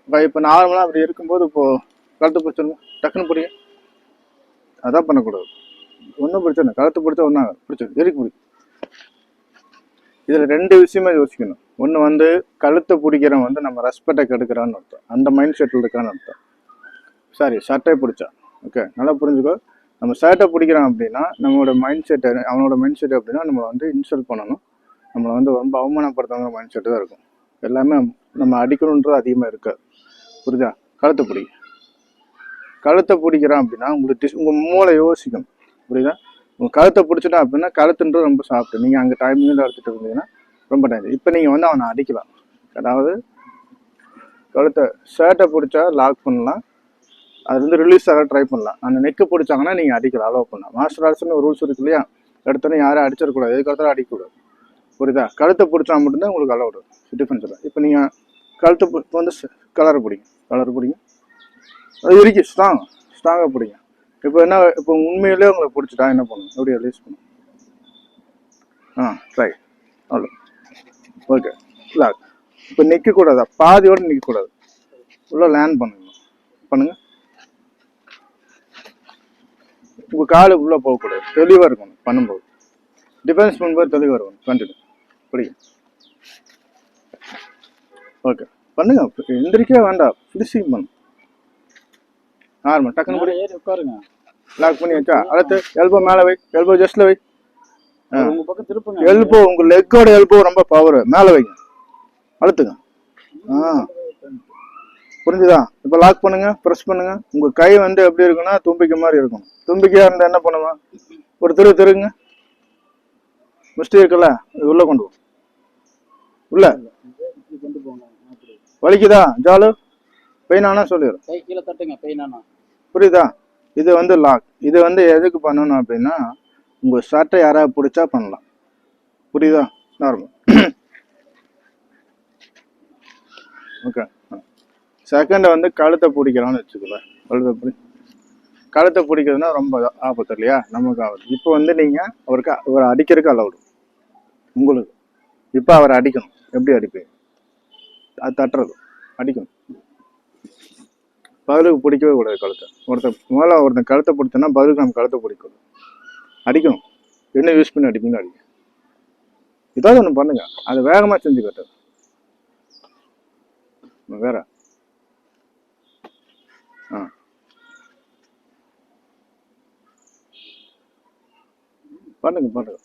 இப்போ நார்மலாக அப்படி இருக்கும்போது இப்போது கழுத்து பிடிச்சிருங்க, டக்குன்னு பிடிக்கும். அதான் பண்ணக்கூடாது. ஒன்றும் பிரச்சனை, கழுத்து பிடிச்சா ஒன்றா பிடிச்சிடும், எதுக்கு பிடிக்கும். இதில் 2 விஷயமே யோசிக்கணும். ஒன்று வந்து கழுத்தை பிடிக்கிறவன் வந்து நம்ம ரெஸ்பெக்டை கெடுக்கிறான்னு அர்த்தம், அந்த மைண்ட் செட்டில் இருக்கான்னு அர்த்தம். சாரி, ஷர்ட்டை பிடிச்சா. ஓகே, நல்லா புரிஞ்சுக்கோ. நம்ம ஷர்ட்டை பிடிக்கிறோம் அப்படின்னா நம்மளோட மைண்ட் செட்டை, அவனோட மைண்ட் செட் அப்படின்னா நம்மளை வந்து இன்சல்ட் பண்ணணும், நம்மளை வந்து ரொம்ப அவமானப்படுத்தவங்க மைண்ட் செட்டு தான் இருக்கும். எல்லாமே நம்ம அடிக்கணுன்றது அதிகமாக இருக்காது. புரியுதா? கழுத்தை பிடிக்க, கழுத்தை பிடிக்கிறான் அப்படின்னா உங்களுக்கு உங்கள் மூளை யோசிக்கணும். புரியுதா? உங்கள் கழுத்தை பிடிச்சிட்டா அப்படின்னா கழுத்துன்றது ரொம்ப சாப்பிட்டு நீங்கள் அங்கே டைமிங்கில் எடுத்துகிட்டு இருந்தீங்கன்னா ரொம்ப டைம். இப்போ நீங்கள் வந்து அவனை அடிக்கலாம். அதாவது கழுத்தை ஷர்ட்டை பிடிச்சா லாக் பண்ணலாம், அது வந்து ரிலீஸ் ஆக ட்ரை பண்ணலாம். அந்த நெக்கு பிடிச்சாங்கன்னா நீங்கள் அடிக்கலாம், அலோவ் பண்ணலாம். மார்ஷல் ஆர்ட்ஸ்னு ஒரு ரூல்ஸ் இருக்கு இல்லையா? எடுத்தோன்னே யாரும் அடிச்சிடக்கூடாது, எதுக்கடுத்தாலும் அடிக்கக்கூடாது. புரியுதா? கழுத்தை பிடிச்சா மட்டும்தான் உங்களுக்கு அலோடு, டிஃபென்ஸ் இல்லை. இப்போ நீங்கள் கழுத்தை இப்போ வந்து கலரை பிடிக்கும், அது வரைக்கும் ஸ்ட்ராங்காக பிடிக்கும். இப்போ என்ன, இப்போ உண்மையிலே உங்களை பிடிச்சிட்டா என்ன பண்ணணும், எப்படி ரிலீஸ் பண்ணணும். ட்ரை அவ்வளோ. Okay, lock. இப்போ நிற்கக்கூடாதா, பாதியோடு நிற்கக்கூடாது, உள்ள லேண்ட் பண்ணுங்க. உங்கள் காலு உள்ளே போகக்கூடாது, தெளிவாக இருக்கணும் பண்ணும்போது. டிஃபென்ஸ் பண்ணும்போது தெளிவாக இருக்கணும். கண்டினியூ பிடிக்கும். ஓகே, பண்ணுங்க. எந்திரிக்கவே வேண்டாம், ஃபினிஷிங் பண்ணும். நார்மல் டக்குன்னு கூட ஏறி உட்காருங்க. லாக் பண்ணி வச்சா அடுத்து எல்போ மேலே வை, எல்போ ஜஸ்ட்ல வை. உங்க பக்கம் திருப்புங்க. எல்போ உங்க லெக்கோட எல்போ ரொம்ப பவர், மேலே வைங்க, அழுத்துங்க. புரிஞ்சுதா? இப்போ லாக் பண்ணுங்க, ப்ரெஸ் பண்ணுங்க. உங்க கை வந்து எப்படி இருக்குன்னா தும்பிக்கை மாதிரி இருக்கும். தும்பிக்கையா இருந்தா என்ன பண்ணுவேன், ஒரு திருங்க மிஸ்டேக் இருக்குல்ல, இது உள்ள கொண்டு போகும். உள்ள வலிக்குதா ஜாலு, பெயின் ஆனா சொல்லிடுறேன், கை கீழே தட்டுங்க, பெயின் ஆனா. புரியுதா? இது வந்து லாக். இது வந்து எதுக்கு பண்ணணும் அப்படின்னா உங்க ஷர்ட்டை யாராவது பிடிச்சா பண்ணலாம். புரியுதா? நார்மல். ஓகே, செகண்ட் வந்து கழுத்தை பிடிக்கலாம்னு வச்சுக்கோங்க. கழுத்தை பிடிக்கிறதுனா ரொம்ப ஆபத்து இல்லையா, நமக்கு ஆபத்து. இப்போ வந்து நீங்க அவரை அடிக்கிறதுக்கு அலவுடு உங்களுக்கு. இப்போ அவரை அடிக்கணும். எப்படி அடிப்பீங்க? அது தட்டுறது, அடிக்கணும். பதிலுக்கு பிடிக்கவே கூடாது கழுத்தை. ஒருத்தன் கழுத்தை பிடிச்சோன்னா பதிலுக்கு நம்ம கழுத்தை பிடிக்கணும், அடிக்கணும். என்ன யூஸ் பண்ணி அடிப்பீங்க, அடிக்க. ஏதாவது ஒன்று பண்ணுங்க, அது வேகமாக செஞ்சு கட்டுறது. வேற பண்ணுங்க.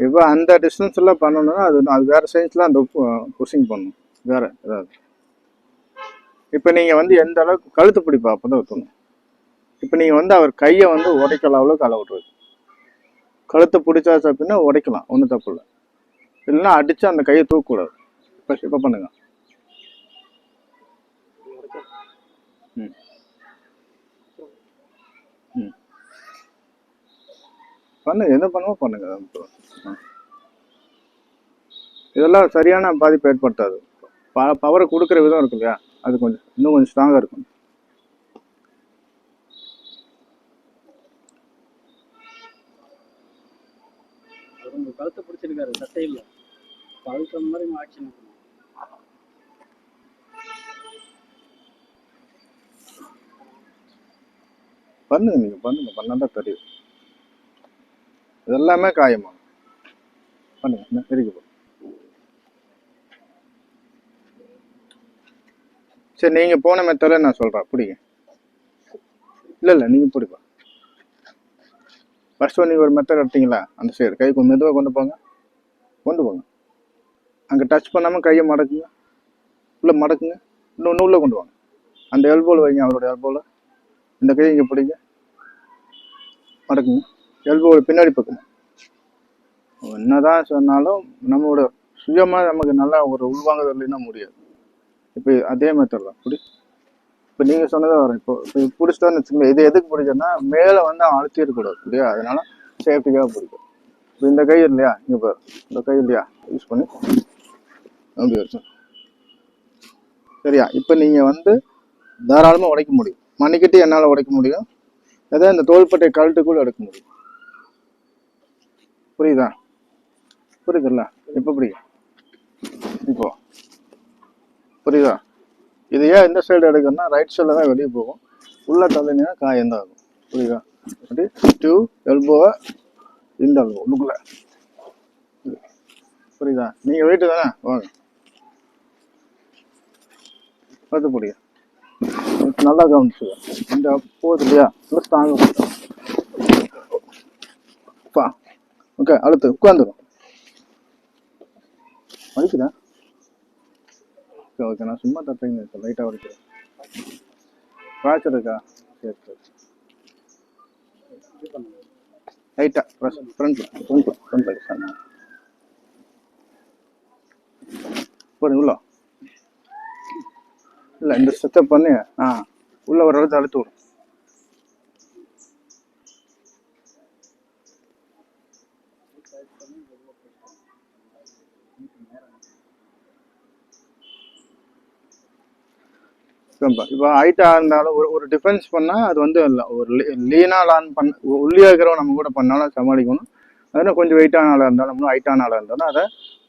இப்போ அந்த டிஸ்டன்ஸ் எல்லாம் பண்ணணும்னா அது வேற சைன்ஸ்லாம் அந்த புஷிங் பண்ணணும், வேற ஏதாவது. இப்போ நீங்கள் வந்து எந்த அளவுக்கு கழுத்து பிடிப்பா அப்போ தான் ஊற்றணும். இப்போ நீங்கள் வந்து அவர் கையை வந்து உடைக்கலாம், அளவுக்கு அளவு விட்டுருது. கழுத்தை பிடிச்சாச்சு அப்படின்னா உடைக்கலாம், ஒன்றும் தப்பு இல்லை. இல்லைன்னா அடித்து அந்த கையை தூக்கக்கூடாது. இப்போ பண்ணுங்க. பண்ணுங்க, எந்த பண்ணுமோ பண்ணுங்க. இதெல்லாம் சரியான பாதிப்பு ஏற்படுத்தாது. பவரை கொடுக்குற விதம் இருக்கு இல்லையா, அது இன்னும் கொஞ்சம் ஸ்ட்ராங்காக இருக்கும். கழுத்தை பிடிச்சிருக்காரு, சட்டை இல்லை, அதுக்கு அந்த மாதிரி ஆக்ஷன் பண்ணுங்க. நீங்க பண்ணுங்க, பண்ணாதான் தெரியும். இதெல்லாமே காயமா பண்ணுங்க. இருக்கு. சரி, நீங்க போன மெத்தட நான் சொல்றேன், பிடிங்க. இல்ல நீங்க பிடிப்பா. ஃபர்ஸ்ட் நீங்க ஒரு மெத்தட் எடுத்தீங்களா, அந்த சைடு கை கொஞ்சம் மெதுவாக கொண்டு போங்க. அங்கே டச் பண்ணாமல் கையை மடக்குங்க, உள்ள மடக்குங்க. இன்னொன்று உள்ள கொண்டு வாங்க. அந்த எல்போவில் வைங்க, அவரோட எல்போவில். இந்த கையை இங்கே பிடிங்க, மடக்குங்க. எல்போவில் பின்னாடி பக்கம். என்னதான் சொன்னாலும் நம்மளோட சுயமாக நமக்கு நல்லா ஒரு உள்வாங்குதல் இல்லைன்னா முடியாது. இப்போ அதே மெத்தட் தான் பிடி. இப்போ நீங்கள் சொன்னதாக வரும். இப்போ பிடிச்சிட்டான்னு வச்சுக்கோங்க. இது எதுக்கு பிடிக்குன்னா மேலே வந்து அவன் அழுத்திடக்கூடாது இல்லையா, அதனால சேஃப்டிக்காக பிடிக்கும். இப்போ இந்த கை இல்லையா, இங்கே பாரு, இந்த கை இல்லையா, யூஸ் பண்ணி அப்படி வச்சு. சரியா? இப்போ நீங்கள் வந்து தாராளமாக உடைக்க முடியும். மணிக்கட்டி என்னால் உடைக்க முடியும், ஏதாவது இந்த தோள்பட்டை கழட்டு கூட எடுக்க முடியும். புரியுதா? புரியுதுல்ல? இப்போ பிடிக்கும். இப்போ புரியுதா? இது ஏன் இந்த சைடு எடுக்கணும்னா ரைட் சைடில் தான் வெளியே போகும். உள்ள தள்ளினீங்கன்னா காயம் தான் ஆகும். புரியுதா? அப்படி டூ எல்போவை இந்த எல்போ உள்ளுக்குள்ள. புரியுதா? நீங்கள் வெயிட்டு தானே வாங்க பார்த்து பிடிக்கும். நல்லா கவனிச்சுங்க. இந்த போகுது இல்லையா? நல்லா ஸ்ட்ராங்காக பா. ஓகே, அடுத்து உட்காந்துரும். வலிக்குதா? ஓகே ஓகே, நான் சும்மா தட்டுறீங்க இப்போ லைட்டாக வலிக்கிறேன். ஃப்ராக்சர் இருக்கா? சரி சரி. லைட்டாக ஃப்ரண்ட்டில் போடுங்க உள்ள. இல்லை இந்த செட்டப் பண்ணி உள்ள ஒரு இடத்த அழுத்து விடும். இப்போ ஹைட்டாக இருந்தாலும் ஒரு டிஃபென்ஸ் பண்ணால் அது வந்து ஒரு லீனாக லான் உள்ளே இருக்கிறவங்க நம்ம கூட பண்ணாலும் சமாளிக்கணும். அதனால் கொஞ்சம் வெயிட்டான ஆளாக இருந்தாலும் நம்மளும் ஹைட்டான ஆளாக இருந்தாலும் அதை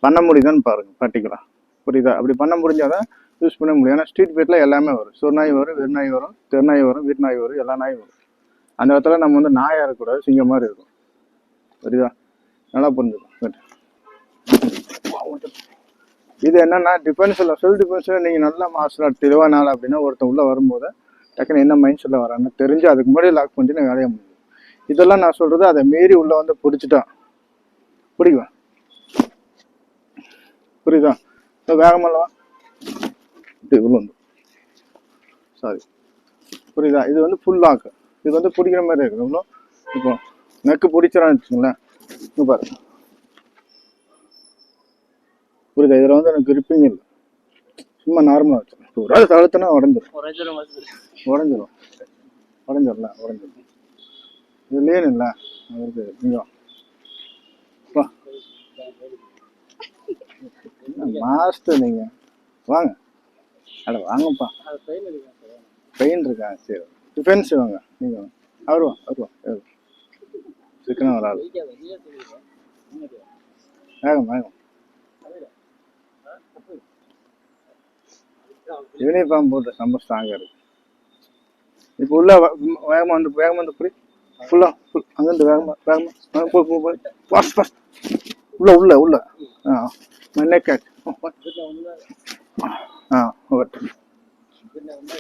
பண்ண முடியுதான்னு பாருங்கள் பர்டிகுலராக. புரியுதா? அப்படி பண்ண முடிஞ்சாதான் யூஸ் பண்ண முடியும். ஏன்னா ஸ்ட்ரீட் ஃபைட்டில் எல்லாமே வரும். சுர்நாய் வரும், வெறுநாய் வரும், தெருநாய் வரும், வீட்டு நாய் வரும், எல்லா நாயும் வரும். அந்த இடத்துல நம்ம வந்து நாயாக இருக்கக்கூடாது, சிங்கம் மாதிரி இருக்கும். புரியுதா? நல்லா புரிஞ்சுக்கும். இது என்னன்னா டிஃபென்ஸில் செல்ஃப் டிஃபென்ஸில் நீங்கள் நல்லா மார்ஷல் ஆர்ட் தெளிவானால அப்படின்னா ஒருத்தன் உள்ளே வரும்போது டக்குன்னு என்ன மைண்ட் செட்டில் வரான்னு தெரிஞ்சு அதுக்கு முன்னாடி லாக் பண்ணிட்டு வேலையை முடியும். இதெல்லாம் நான் சொல்கிறது அதை மீறி உள்ளே வந்து பிடிச்சிட்டான் பிடிக்குவேன். புரியுதா? வேகமெல்லாம் இவ்வளோ வந்து சாரி. புரியுதா? இது வந்து ஃபுல் லாக்கு. இது வந்து பிடிக்கிற மாதிரி இருக்குது. இவ்வளோ இப்போ நெக்கு பிடிச்சிடான்னு வச்சுங்களேன். இப்போ பாருங்க. புரியுதா? இதில் வந்து எனக்கு கிரிப்பிங் இல்லை, சும்மா நார்மலாக வச்சுருக்கேன். இப்போ ஒரு ஆள் தழுத்துனா உடஞ்சிடும். இது லேன் இல்லை அவருக்கு. நீங்கள் மாஸ்டர் நீங்கள் வாங்க. அட வாங்கப்பா. பெயின் இருக்கா? சரி, டிஃபென்ஸ் வாங்க. நீங்கள் வருவா சிக்கனா ஒரு ஆள். வேகம் யூனிஃபார்ம் போட்டு ரொம்ப ஸ்ட்ராங்காக இருக்கு. இப்போ உள்ள வேகமாக வந்து புரி ஃபுல்லாக அங்கேருந்து வேகமாக போய் ஃபாஸ்ட் உள்ள நெக்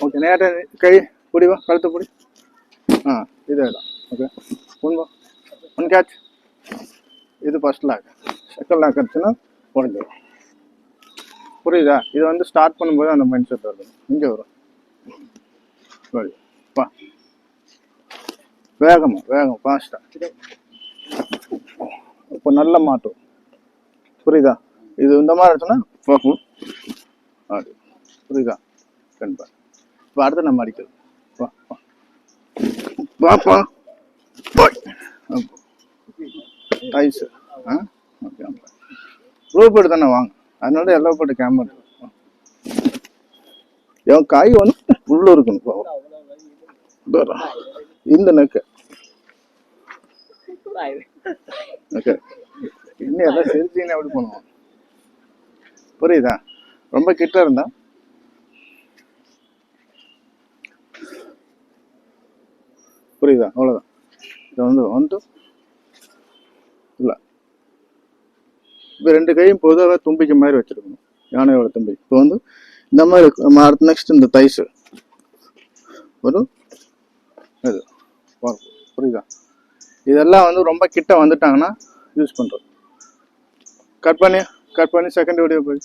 ஓகே. நேராக கை பிடிவா, கழுத்து பிடி. இதே தான். Okay, one catch. இது ஃபர்ஸ்ட் லாக். செகண்ட் லாக் ஆச்சுன்னா உடஞ்சிடும். புரியுதா? இது வந்து ஸ்டார்ட் பண்ணும்போது அந்த மைண்ட் செட் வரும். இங்கே வரும். வா வேகம் ஃபாஸ்ட்டாக. இப்போ நல்ல மாட்டும். புரியுதா? இது இந்த மாதிரி இருந்துச்சுன்னா அப்படி. புரியுதா? கண்டிப்பாக. இப்போ அடுத்து நம்ம அடிக்கிறது. வாப்பா டைஸு. ஓகே, ப்ளூ போட்டு தானே வாங்க. அதனால எல்லோ போட்டு கேமரா. என் கை வந்து உள்ள இருக்கணும். இந்த நெக்கு ஓகே. இன்னும் எல்லாம் சிரிச்சின்னு எப்படி பண்ணுவோம்? புரியுதா? ரொம்ப கிட்ட இருந்தா புரியுதா? அவ்வளோதான். இதை வந்து இல்லை. இப்போ ரெண்டு கையும் பொதுவாக தும்பிக்கை மாதிரி வச்சிருக்கணும். யானையோட தும்பி. இப்போ வந்து இந்த மாதிரி அடுத்து நெக்ஸ்ட் இந்த தைஸு வரும். இது புரியுதா? இதெல்லாம் வந்து ரொம்ப கிட்ட வந்துட்டாங்கன்னா யூஸ் பண்ணுறோம். கட் பண்ணி செகண்ட் வீடியோ போய்